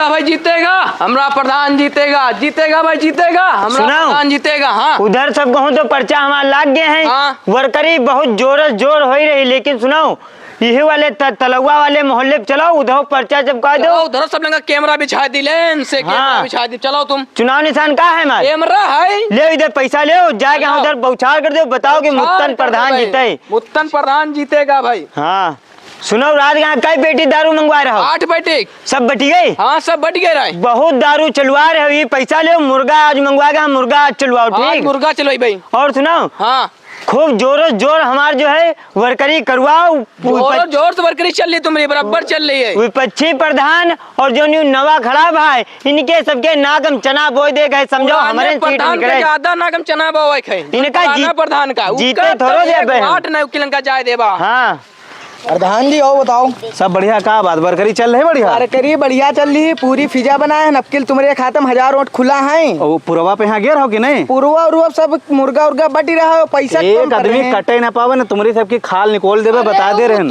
भाई जीतेगा, हमरा प्रधान जीतेगा, जीतेगा भाई जीतेगा, हमरा प्रधान जीतेगा। हाँ उधर सब कहूँ तो पर्चा हमारा लाग गए हैं। हाँ। वर्करी बहुत जोर हो रही, लेकिन सुनाओ यही वाले तलुआ वाले मोहल्ले पे चलो, उधर पर्चा चिपका दो। उधर सब लगा कैमरा बिछा दी, लेन से कैमरा बिछा दी। चलो तुम चुनाव निशान कहाँ है हमारा? कैमरा है, ले इधर पैसा ले जाके उधर बौछार कर दो, बताओ कि मुत्तन प्रधान जीते। मुत्तन प्रधान जीतेगा भाई। हाँ सुनो, रात यहाँ कई पेटी दारू मंगवा रहा हो? 8 पेटी। सब बट गई? हाँ सब बट गए। बहुत दारू चलवा रहे हो, ये पैसा ले, मुर्गा आज मंगवा, मुर्गा आज चलवाओ। ठीक, मुर्गा चलो भाई। और सुनाओ हाँ खूब जोर हमार जो है वर्करी करवाओ। जोर से वर्करी चल रही तुम्हारी, बराबर चल रही है। विपक्षी प्रधान और जो न्यू नवा खड़ा भाई, इनके सबके नाकम चना बोई दे गए, समझो हमारे प्रधान का ज्यादा नाकम चना बोए है इनका प्रधान का जीते थोड़ो दे 8 9 किलन जाए देवा। हाँ प्रधान जी आओ बताओ। सब बढ़िया, का बात वर्करी चल रही? बढ़िया वर्करी बढ़िया चल रही है, पूरी फिजा बनाए है। नपकिल तुम्हारे खाते में 1000 वोट खुला है। और पुरवा पे यहाँ गिर हो कि नहीं? पुरवा उरवा सब मुर्गा उर्गा बटी रहा है, पैसा एक आदमी कटे न पावे न, तुम्हारी सबकी खाल निकोल देवे, बता दे रहे हैं।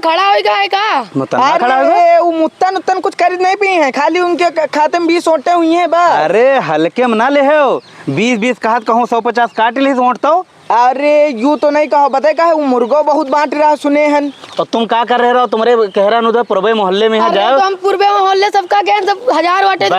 खड़ा होगा मुत्तन उत्तन कुछ खरीद नहीं पी है, खाली उनके खाते में 20 वोटें हुई है बस। अरे हल्के में ना ले हो, 20 कहत कहूँ 150 काट ली वोट तो। अरे यूँ तो नहीं कहो, बताए का है मुर्गो बहुत बांट रहा सुने हैं। और तुम क्या कर रहे हो? तुम्हारे कह रहा उधर पूर्वे मोहल्ले में यहाँ जाओ। तो हम पूर्वे मोहल्ले सबका गए, सब 1000 वाटे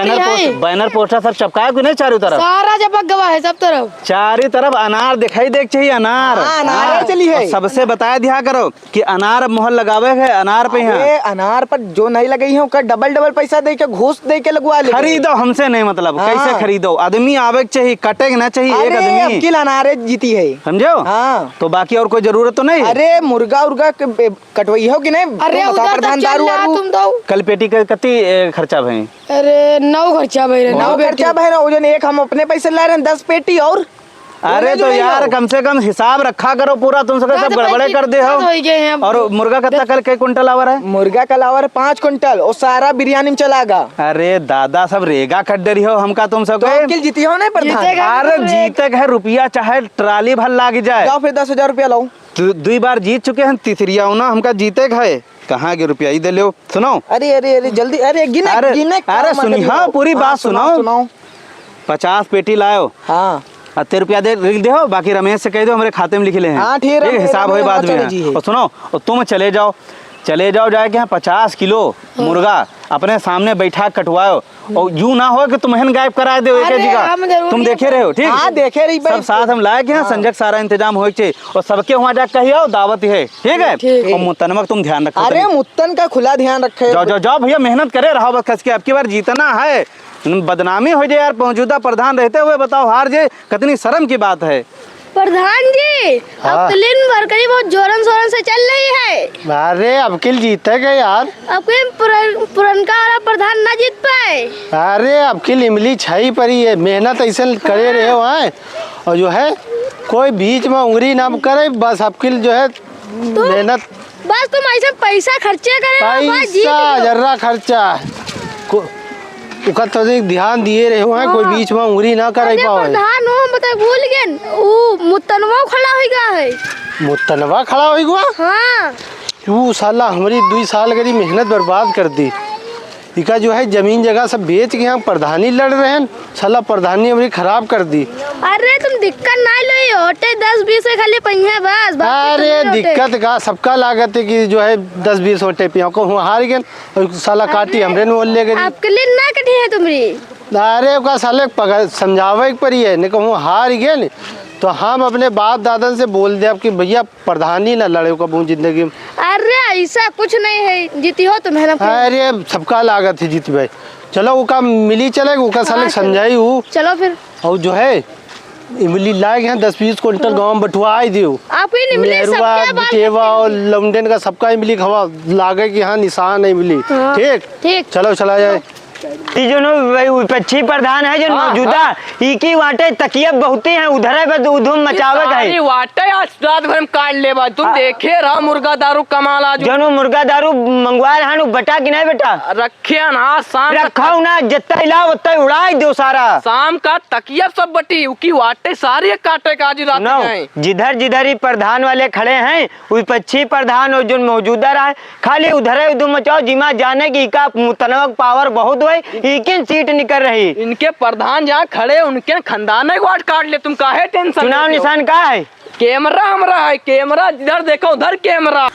बैनर पोस्टर सब चपकाए कि नहीं? चारों तरफ सारा चपक गवा है, सब तरफ चारों तरफ अनार दिखाई देख चाहिए, अनार। अनार चली है। सबसे बताया दिया करो कि अनार मोहर लगावे है, अनार पे यहाँ अनार पर जो नहीं लगी है डबल पैसा दे के घूस दे के लगवा ले। खरीदो, हमसे नहीं मतलब। कैसे खरीदो? आदमी आवे चाहिए, कटे ना चाहिए एक आदमी। किल अनार जीती है, समझो। हाँ तो बाकी और कोई जरूरत तो नहीं। अरे मुर्गा उर्गा कटवाई हो कि नहीं? अरे उधर तक चल रहा तुम तो। कल पेटी का कति खर्चा भाई? अरे 9 खर्चा भाई, 9 खर्चा भाई। ओजन एक हम अपने पैसे ला रहे हैं, 10 पेटी और। अरे तो यार कम से कम हिसाब रखा करो पूरा, तुम सब गड़बड़े कर दे हो। और मुर्गा कितना कल के कुंटल आवर है? मुर्गा कल आवर 5 कुंटल और सारा बिरयानी में चलागा। अरे दादा सब रेगा कट रही हो हमका तुम सब। तो जीती हो नहीं प्रधान? अरे जीते है रुपया चाहे ट्राली भर लाग जाए। जाओ फिर 10,000 रुपया लाओ। 2 बार जीत चुके हैं, तीसरिया ना हमका जीते है। कहाँ के रुपया दे लो। सुनो अरे अरे अरे जल्दी, अरे गिने अरे सुनी, हाँ पूरी बात सुनाओ। 50 पेटी लाओ। हाँ 80 रुपया दे हो, बाकी रमेश से कह दो हमारे खाते में लिख ले हैं। हाँ ठीक है, हिसाब हो बाद में। और सुनो, और तुम चले जाओ जाके यहाँ 50 किलो मुर्गा अपने सामने बैठा कटवाओ। और यूं ना हो कि तुम्हें गायब करा दो एक जगह। तुम देखे रहे हो? ठीक, हाँ देखे रही। सब साथ हम लाए के यहाँ संजय सारा इंतजाम हो चाहिए, और सबके वहाँ जाकर कहिए दावत है। ठीक है, और मुत्तन तुम ध्यान रखो। अरे मुत्तन का खुला ध्यान रखे। जाओ भैया, मेहनत करे रहो बस कस के। अब की बार जीतना है, बदनामी हो जाए यार। मौजूदा प्रधान रहते हुए बताओ हार जाए, कितनी शर्म की बात है। प्रधान जी अब क्लीन वर्करी बहुत जोरन शोरन से चल रही है। अरे अब किल जीतेगा यार। अब पुरनका वाला प्रधान ना जीत पाए। अरे अब किल इमली छाई परी है, मेहनत ऐसे करे रहे हो हैं। और जो है कोई बीच में उंगली ना करे, बस अब किल जो है मेहनत। बस तुम ऐसे पैसा खर्चे करे, पैसा जर्रा खर्चा तो ध्यान दिए रहे हो हैं। कोई बीच में उंगली ना करे पाओ। प्रधान हो बता भूल गए, वो मुत्तनवा खड़ा हो गया है। मुत्तनवा खड़ा हो गया? हाँ वो साला हमारी 2 साल की मेहनत बर्बाद कर दी। इका जो है जमीन जगह सब बेच के यहाँ प्रधानी लड़ रहे हैं, साला प्रधानी हमारी खराब कर दी। अरे तुम दिक्कत ना लो, होटे 10-20 खाली पहिए बस। अरे दिक्कत का सबका लागत है कि जो है 10-20 होटे पिया को हार गए और साला काटी हमरे ने बोल ले गई। आपके लिए ना कटी है तुम्हारी। अरे का साले समझावे पर ही है, नहीं कहूँ हार गए तो हम अपने बाप दादा से बोल दे कि भैया प्रधानी ना लड़े कबू जिंदगी में। अरे ऐसा कुछ नहीं है, जीती हो तो मेहनत। अरे सबका लागत है जीत भाई। चलो वो काम मिली चलेगा, वो साले समझाई हूँ। चलो फिर। और जो है इमली लाए हैं 10-20 कुंटल गाँव में बटवा दियो। और लमडेन का सबका इमली खवा लागे कि हाँ निशान नहीं मिली। ठीक चलो चला जाए। जो विपक्षी प्रधान है जो मौजूदा की वाटे तकियब बहुत ही है, उधर है उधम मचावे है। वाटे आज रात भर में काट ले बा। तुम देखे रहा मुर्गा दारू कमाल आज। जो मुर्गा दारू मंगवा रहा है बटा कि नहीं बेटा? रखे ना शाम रखा ना, जितना हिलाओ उतना उड़ाई दो सारा। शाम का तकिया सब बटी उकी वाटे सारी काटे का आज रात। जिधर जिधर ही प्रधान वाले खड़े हैं, विपक्षी प्रधान और जो मौजूदा रहा है, खाली उधर उधम मचाओ। जिमा जाने की का मुतनवक पावर बहुत हुए लेकिन सीट निकल रही। इनके प्रधान जहाँ खड़े उनके खानदान वाट काट ले, तुम काहे टेंशन चुनाव लेते हो? निशान का है? कैमरा हमारा है, कैमरा जिधर देखो उधर कैमरा।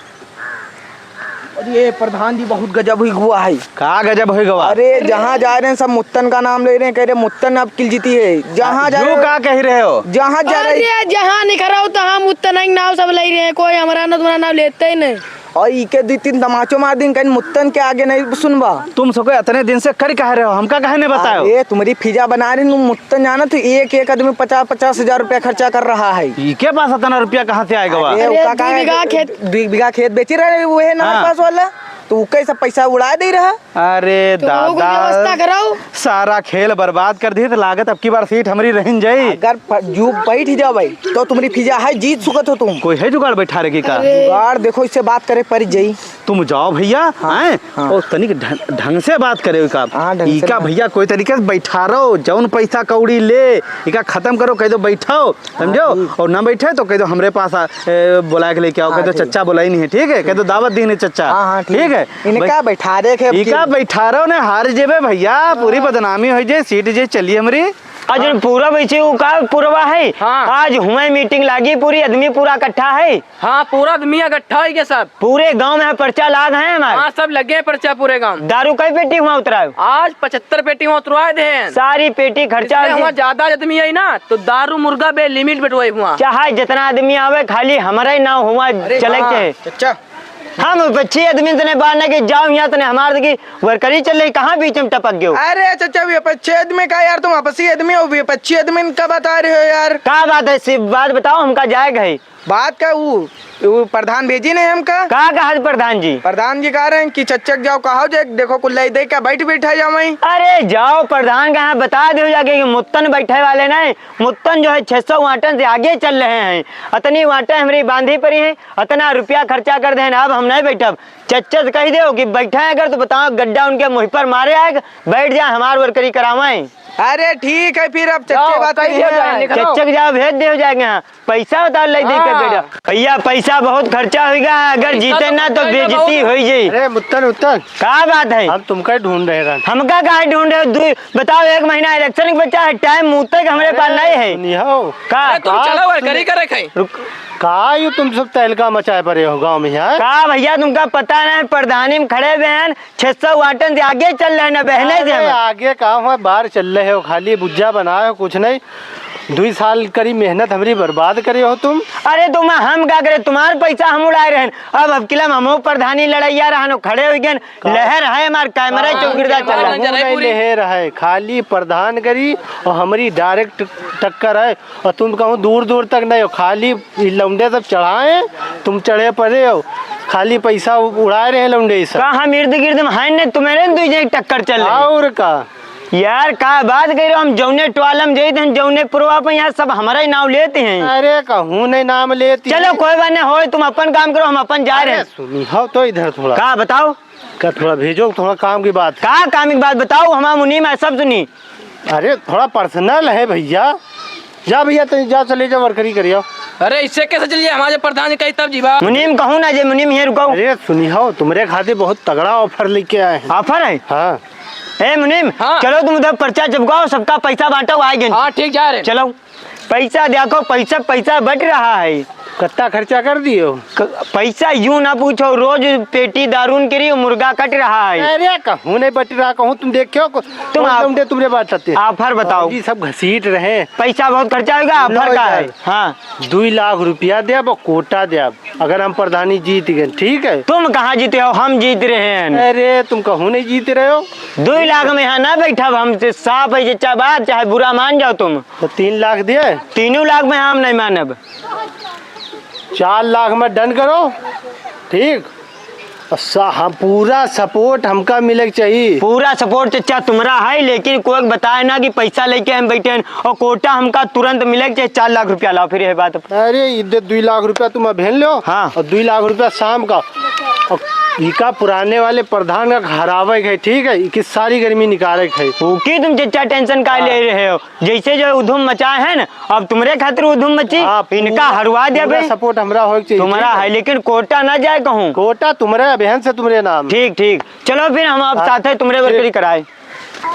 अरे प्रधान जी बहुत गजब हुआ है। का गजब हो गवा। अरे जहाँ जा रहे हैं सब मुत्तन का नाम ले रहे हैं, कह रहे मुत्तन अब किल जीती है। जहाँ जा जो रहे का कह रहे हो? जहाँ जा रहे अरे जहाँ निकला हो तहाँ मुत्तन के नाम सब ले रहे हैं, कोई हमारा ना तुम्हारा नाम लेते ही नहीं। और इके 2-3 तमाचो मार दिन कहीं मुत्तन के आगे नहीं सुनबा। तुम सबको इतने दिन से कर कह रहे हो, हमका कहे नहीं बताओ। अरे तुम्हारी फिजा बना रही तुम मुत्तन जाना तो एक आदमी 50-50 हजार रुपया खर्चा कर रहा है। इके पास इतना रुपया कहाँ से आएगा वा? अरे अरे उसका का 2 बीघा खेत। 2 बीघा खेत बेची रहे वो है ना हाँ। पास वाला, तो उसका सब पैसा उड़ा दे रहा। अरे तो लोगों को व्यवस्था दादा कराओ। सारा खेल बर्बाद कर दी तो लागत अब की बार सीट हमारी रह जाई। अगर जू बैठ जाओ भाई तो तुम्हारी फिजा है, जीत सुकत हो तुम। कोई है जुगाड़ बैठा रहे का? जुगाड़ देखो, इससे बात करे पर जाई। तुम जाओ भैया, हैं? हाँ। और तनिक ढंग से बात करे का। हाँ, ढंग से इका बात। भैया कोई तरीके से बैठा रहो, जौन पैसा कौड़ी ले इका खत्म करो, कह दो बैठो, समझो। और ना बैठे तो कह दो हमरे पास बुला के लेके आओ, कह दो ठीक। चच्चा बुलाई नहीं है, ठीक है? कह दो दावत दी नहीं चच्चा, हाँ ठीक है? इनका बैठा दे के इका बैठा रहो ने हार जेबे भैया, पूरी बदनामी हो जाए, सीट जे चली हमारी। आज पूरा वैसे वो का पूर्वा है। हाँ। आज हुए मीटिंग लागी, पूरी आदमी पूरा इकट्ठा है, हाँ पूरा आदमी इकट्ठा है के सब। पूरे गांव में पर्चा लाग है हमारे। हाँ सब लगे हैं पर्चा पूरे गांव। दारू कई पेटी हुआ उतरा? आज 75 पेटी वहाँ उतरवाए थे। सारी पेटी खर्चा वहाँ ज्यादा आदमी है ना तो दारू मुर्गा बे लिमिट बैठवाई हुआ। चाहे जितना आदमी आवे खाली हमारा ही नाम हुआ चले के। चचा हम 25 आदमी तने बारने के जाओ यहाँ तने हमारे की वर्करी चल रही, कहाँ बीच में टपक गयो? अरे चचा भी 25 आदमी का यार, तुम आपसी आदमी हो, 25 आदमी का बता रहे हो यार। का बात है, सिर्फ बात बताओ, हमका जाएगा है। बात का वो प्रधान भेजी नहीं हमका। का कहा प्रधान जी? प्रधान जी कह रहे हैं कि चच्चक जाओ, कहो जे देखो कुल्ला दे का बैठ बैठा जाओ वहीं। अरे जाओ प्रधान का यहाँ बता दो जाके कि मुत्तन बैठे वाले नहीं, मुत्तन जो है 600 वाटन से आगे चल रहे हैं। अतनी वाटें हमारी बांधी पड़ी है, अतना रुपया खर्चा कर दे, अब हम नहीं बैठब। चच्चा से कह दो कि बैठा है अगर तो बताओ गड्ढा उनके मुँह पर मारे आएगा, बैठ जाए हमार वर्करी करावाएं। अरे ठीक है फिर अब चच्चे जाओ, बात कहीं हो जाए, निकलो। चच्चक जाओ भेज दे हो जाएगा यहाँ, पैसा बता ले दे के बेटा। भैया पैसा बहुत खर्चा होगा, अगर जीते ना तो बेइज्जती हो जाए। अरे मुत्तन उत्तन का बात है? हम तुमका ही ढूंढ रहे हैं। हमका कहा ढूंढ रहे हो? बताओ, 1 महीना इलेक्शन के बच्चा है, टाइम मुँह तक हमारे पास नहीं है। निहाओ का अरे तुम चलो वर्करी करे खाई। कहा यू तुम सब तहलका मचाए पड़े हो गांव में यार। का भैया तुमका पता नहीं, प्रधानी में खड़े हुए हैं, 600 वाटन से आगे चल रहे हैं ना बहने से अरे हम। आगे कहाँ हुआ, बाहर चल रहे हो, खाली बुज्जा बनाए हो, कुछ नहीं। 2 साल करी मेहनत हमारी बर्बाद करे हो तुम। अरे तुम हम क्या करे, तुम्हारे पैसा हम उड़ाए रहे। अब किला हम प्रधानी लड़ैया रहा खड़े हो गए, लहर है हमारे कैमरा चौकीदार चल रहा है। नजर है नहीं पूरी। लहर है, खाली प्रधान करी और हमारी डायरेक्ट टक्कर है। और तुम कहूँ दूर दूर तक नहीं हो, खाली लौंडे सब चढ़ाए, तुम चढ़े पड़े हो, खाली पैसा उड़ाए रहे लौंडे सब। का हम इर्द गिर्द में है नहीं, तुम्हारे दूसरे टक्कर चल रही। और का यार का बात कर रहे हो, हम जौने टवालम जाते हैं, जौने पुरवा पे यहाँ सब हमारा ही नाम लेते हैं। अरे कहूँ नहीं नाम लेती। चलो कोई बात नहीं, हो तुम अपन काम करो, हम अपन जा रहे हैं। सुनी हो तो इधर थोड़ा का बताओ, का थोड़ा भेजो, थोड़ा काम की बात। का काम की बात बताओ, हमारा मुनीम है सब सुनी। अरे थोड़ा पर्सनल है भैया। जा भैया तो जा, चले जा वर्करी करियो। अरे इससे कैसे चलिए, हमारे प्रधान जी कही तब जीवा। मुनीम कहूँ ना जे मुनीम ये रुको। अरे सुनी हो, तुम्हारे खाते बहुत तगड़ा ऑफर लेके आए हैं। ऑफर है? हाँ ए मुनीम, हाँ। चलो तुम उधर पर्चा चिपकाओ, सबका पैसा बांटो आएंगे। हाँ ठीक जा रहे। चलो पैसा देखो, पैसा बट रहा है। कितना खर्चा कर दियो? पैसा यूं ना पूछो, रोज पेटी दारून के लिए मुर्गा कट रहा है। अरे कहूँ नहीं बट रहा, कहूँ तुम देखो तुम तुमने बात करते। ऑफर बताओ। जी सब घसीट रहे। पैसा बहुत खर्चा होगा, ऑफर का है। हाँ 2 लाख रुपया दे, अब कोटा दे, अब अगर हम प्रधानी जीत गए, ठीक है। तुम कहाँ जीते हो, हम जीत रहे हैं। अरे तुम कहूँ नहीं जीत रहे हो। 2 लाख में यहाँ ना बैठा, हमसे साफ है सच्चा बात, चाहे बुरा मान जाओ तुम। तो 3 लाख दिए, 3 लाख में हम नहीं मानब। 4 लाख में डन करो, ठीक। हम पूरा सपोर्ट हमका मिले चाहिए। पूरा सपोर्ट चच्चा तुम्हारा है, लेकिन कोई बताए ना कि पैसा लेके हम बैठे हैं और कोटा हमका तुरंत मिले चाहिए। 4 लाख रुपया लाओ, फिर ये बात। अरे इधर 2 लाख रुपया तुम भेज लो। हाँ। और 2 लाख रुपया शाम का, और इका पुराने वाले प्रधान का हरावे है, ठीक है। इकी सारी गर्मी निकाले है। की तुम चच्चा टेंशन का ले रहे हो, जैसे जो उधम मचाए है ना, अब तुम्हारे खातिर उधम मची, इनका हरवा दिया भाई। सपोर्ट हमरा हो चाहिए तुम्हारा है, लेकिन कोटा ना जाए कहूँ। कोटा तुम्हारे बहन से तुम्हारे नाम। ठीक ठीक, चलो फिर हम आप साथ है तुम्हारे वर्करी कराए।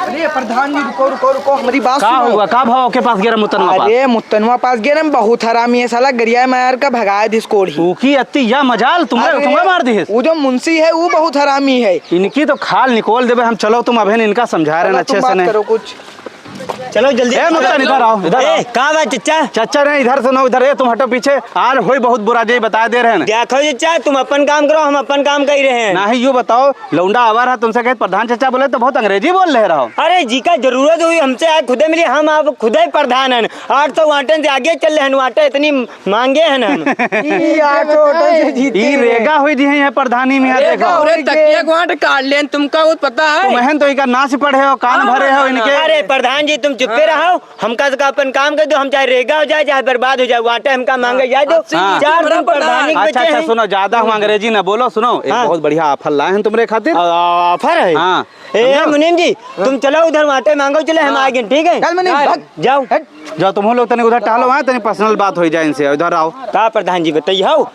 अरे प्रधान जी रुको रुको रुको हमारी बात का सुनो। हुआ का भाव के पास गया मुतनवा पास अरे मुत्तनवा पास गया ना, बहुत हरामी है साला, गरिया मार का भगाया दिस कोड़ी। ऊकी अत्ती या मजाल तुम्हें मार दी है। वो जो मुंशी है वो बहुत हरामी है। इनकी तो खाल निकोल देवे हम। चलो तुम अभी इनका समझा रहे हैं अच्छे तुम से बात नहीं। करो कुछ। चलो जल्दी ए मुत्तन इधर आओ, इधर आओ। कहाँ बात चचा? चाचा नहीं इधर सुनो, इधर तुम हटो पीछे। आज होई बहुत बुरा जी बता दे रहे हैं। देखो चचा, तुम अपन काम करो, हम अपन काम कर रहे हैं। ना ही यूँ बताओ, लौंडा आवर है तुमसे कहे प्रधान चाचा बोले तो बहुत अंग्रेजी बोल रहे रहो। अरे जी का जरूरत हुई हमसे आज खुदे मिली, हम आप खुदे प्रधान हैं। 800 वाटन से आगे चल रहे हैं, वाटे इतनी मांगे हैं हम। ये 800 होटल से जीते ई रेगा हुई जी है प्रधानी में। देखो अरे तकिया गुआंट काट लेन, तुमका वो पता है। तुम्हें तो इनका नाच पढ़े हो, कान भरे हो इनके। अरे प्रधान जी तुम चुप्पे रहो, हमका तो अपन काम कर दो, हम चाहे रेगा हो जाए चाहे बर्बाद हो जाए, वाटे हमका मांगे जाए दो। हाँ। चार दिन प्रधानी अच्छा अच्छा सुनो, ज्यादा हुआ अंग्रेजी ना बोलो। सुनो एक हाँ। बहुत बढ़िया ऑफर लाए हैं तुम्हारे खातिर। ऑफर है। हाँ ए मुनीम जी तुम चलो उधर वाटे मांगो, चले हम आगे, ठीक है? चल मुनीम, भाग। जाओ। जाओ तुम लोग तने उधर टहलो, वहाँ तने पर्सनल बात हो जाए इनसे। इधर आओ। का प्रधान जी बताइए हो।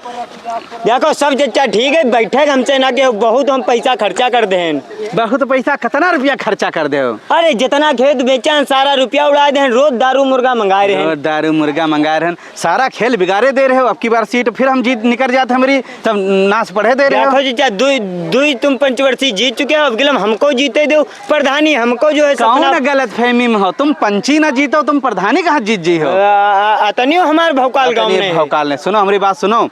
देखो सब चचा ठीक है, बैठे हमसे ना कि बहुत हम पैसा खर्चा कर दे। बहुत पैसा कितना रुपया खर्चा कर दे हो? अरे जितना खेत बेचा सारा रुपया उड़ा दे, रोज दारू मुर्गा मंगा रहे हैं। दारू मुर्गा मंगा रहे हैं, सारा खेल बिगाड़े दे रहे हो। अब की बार सीट फिर हम जीत निकल जाते हमारी, तब नाच पढ़े दे रहे हो। देखो चचा, दुई तुम पंचवर्षीय जीत चुके हो, अब गिलम हमको जीते दो। प्रधानी हमको जो है सपना कौन गलत फहमी में हो तुम? पंची ना जीतो तुम प्रधानी कहाँ जीत जी हो? अतनियो हमारे भौकाल गाँव में है। भौकाल ने सुनो हमारी बात सुनो,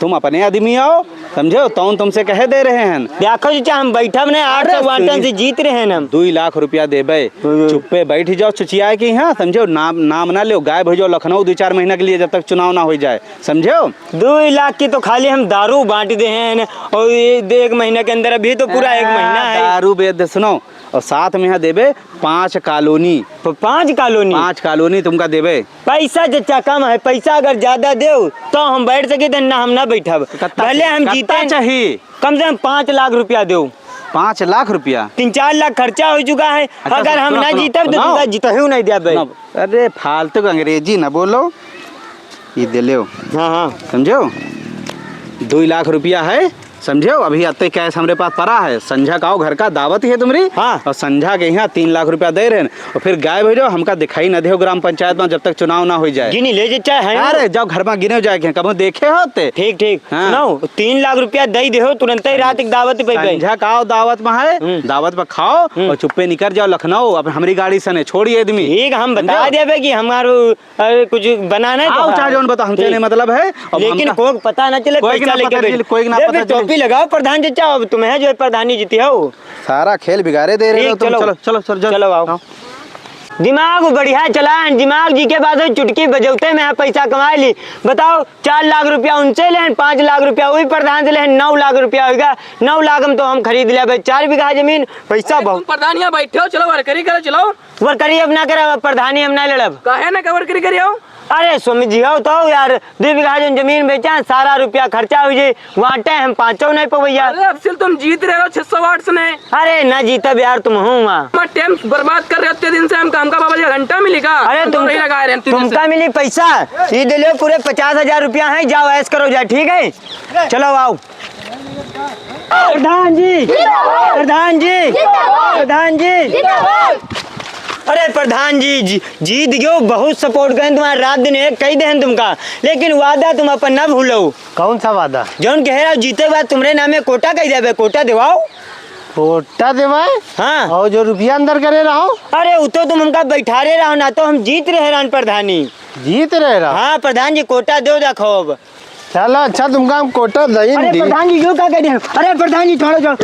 तुम अपने आदमी आओ समझो, तो तुमसे कहे दे रहे हैं। देखो चचा हम बैठा ने 800 वाटन से जीत रहे हैं हम। 2 लाख रुपया देबे, चुप्पे बैठ जाओ चुचिया के यहाँ समझो। नाम ना लो, गायब हो जाओ लखनऊ 2-4 महीना के लिए, जब तक चुनाव ना हो जाए समझो। 2 लाख की तो खाली हम दारू बांट दे हैं, और ये 1 महीने के अंदर अभी तो पूरा 1 महीना है। दारू बेच सुनो, और साथ में यहाँ देबे 5 कॉलोनी। 5 कॉलोनी? 5 कॉलोनी तुमका देबे। पैसा चचा कम है, पैसा अगर ज्यादा दो तो हम बैठ सके, तो ना हम ना बैठब। पहले हम जीते चाहिए, कम से कम 5 लाख रुपया दो। 5 लाख रुपया? 3-4 लाख खर्चा हो चुका है। अच्छा, अगर हम सुनो, ना सुनो, जीतब तो सुनो। तुमका जीतहू नहीं दिया भाई। अरे फालतू अंग्रेजी ना बोलो, ये दे लो हाँ हाँ समझो। 2 लाख रुपया है समझो। अभी अत्ते कैश हमारे पास पड़ा है। संझा का घर का दावत ही है तुम्हारी। हाँ। और संझा के यहाँ 3 लाख रुपया दे रहे हैं, और फिर गायब हो जाओ, हमका दिखाई न दे ग्राम पंचायत में जब तक चुनाव ना हो जाए। गिनी ले चचा है। अरे जाओ घर में गिने जाए, कब देखे होते। ठीक ठीक। हाँ। सुनो 3 लाख रुपया दे दे, तुरंत ही रात एक दावत पे गए। संझा का दावत में है, दावत पर खाओ और चुप्पे निकल जाओ लखनऊ। अब हमारी गाड़ी से छोड़िए आदमी। ठीक, हम बता देवे कि हमारो कुछ बनाना है आओ चाहे जोन बता, हमसे नहीं मतलब है। अब लेकिन हमका- कोई पता ना चले कोई पैसा ना लेके पता बैठ। चले, कोई ना ले पता फिर चले। टोपी लगाओ प्रधान चचा, अब तुम्हें जो है प्रधानी जीती हो। सारा खेल बिगाड़े दे रहे हो ठीक, तुम। चलो। चलो चलो चलो आओ। दिमाग बढ़िया चला, दिमाग जी के बाद चुटकी बजौते में पैसा कमा ली। बताओ 4 लाख रुपया उनसे ले, 5 लाख रुपया वही प्रधान से ले, 9 लाख रुपया होगा। 9 लाख हम तो हम खरीद लिया भाई, 4 बीघा जमीन, पैसा बहुत। प्रधान यहाँ बैठे हो, चलो वर्करी करो, चलो वर्करी अब ना करे, प्रधानी हम ना लड़ब। कहे ना वर्करी करियो। अरे स्वामी जी हो तो यार, 2 बीघा जो जमीन बेचा है, सारा रुपया खर्चा हो जाए, वाटे हम 5 नहीं पवैया। अरे अब सिल तुम जीत रहे हो 600 वाट से। नहीं अरे ना जीतब यार, तुम हूँ वहाँ। टाइम बर्बाद कर रहे हो इतने दिन से। हम काम का बाबा जी घंटा मिलेगा। अरे तुम नहीं लगा रहे हैं तुमका मिली पैसा, ये दे लो पूरे 50,000 रुपया है, जाओ ऐश करो जाए, ठीक है? चलो आओ। प्रधान जी, प्रधान जी, प्रधान जी। अरे प्रधान जी जीत गयो, बहुत सपोर्ट करें तुम्हारे, रात दिन एक कही दे तुमका, लेकिन वादा तुम अपन न भूलो। कौन सा वादा? जौन कह रहा जीते बाद तुम्हारे नामे कोटा कही देवे, कोटा दिवाओ। कोटा देवाए? हाँ। और जो रुपया अंदर करे रहो? अरे वो तो तुम हमका बैठा रहे रहो ना, तो हम जीत रहे रहन प्रधानी। जीत रहे रहो? हाँ प्रधान जी कोटा दो देखो अब। चलो अच्छा, तुमका हम कोटा दही अरे प्रधान जी क्यों क्या कह रहे हैं? अरे प्रधान जी थोड़ा जाओ।